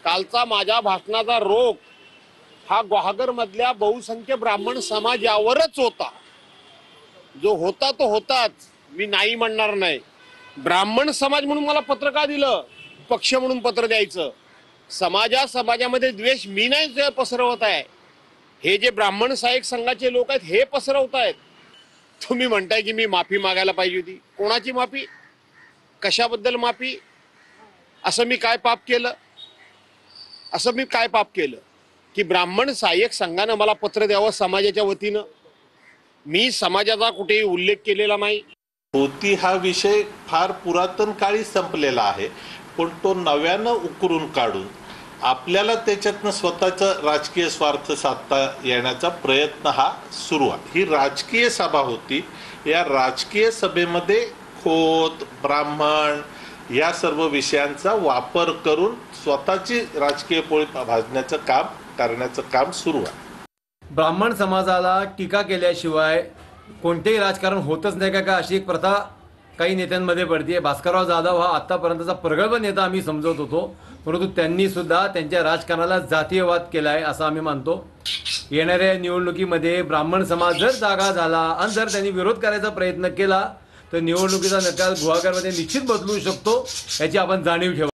कालचा माझ्या भाषणाचा रोख हा गुहागर मधल्या बहुसंख्य ब्राह्मण समाजावरच होता। जो होता तो होताच, मी नाही म्हणणार नाही। ब्राह्मण समाज म्हणून मला पत्र का दिलं? पक्ष म्हणून पत्र द्यायचं? समाजामध्ये द्वेष मी नाही पसरवत आहे, हे जे ब्राह्मण सहाय्यक संघाचे लोक आहेत हे पसरवत आहेत। तुम्ही म्हणताय की मी माफी मागायला पाहिजे होती। कोणाची माफी? कशाबद्दल माफी? असं मी काय पाप केलं? की ब्राह्मण सहाय्यक संघानं मला पत्र द्यावं समाजाच्या वतीनं? मी समाजाचा कुठेही उल्लेख केलेला नाही। होती हा विषय फार पुरातन काळी संपलेला आहे, पण तो नव्यानं उकरून काढून आपल्याला त्याच्यातनं स्वतःचा राजकीय स्वार्थ साधता येण्याचा प्रयत्न हा सुरू आहे। ही राजकीय सभा होती। या राजकीय सभेमध्ये खोत, ब्राह्मण या सर्व विषयांचा वापर करून स्वतःची राजकीय पोळी भाजण्याचं काम करण्याचं काम सुरू आहे। ब्राह्मण समाजाला टीका केल्याशिवाय कोणतेही राजकारण होतच नाही का अशी एक प्रथा काही नेत्यांमध्ये पडते। भास्करराव जाधव हा आतापर्यंतचा प्रगल्भ नेता आम्ही समजत होतो, परंतु त्यांनी सुद्धा त्यांच्या राजकारणाला जातीयवाद केला आहे असं आम्ही मानतो। येणाऱ्या निवडणुकीमध्ये ब्राह्मण समाज जर जागा झाला आणि जर त्यांनी विरोध करायचा प्रयत्न केला तर निवडणुकीचा निकाल गुहागरमध्ये निश्चित बदलू शकतो, याची आपण जाणीव ठेवा।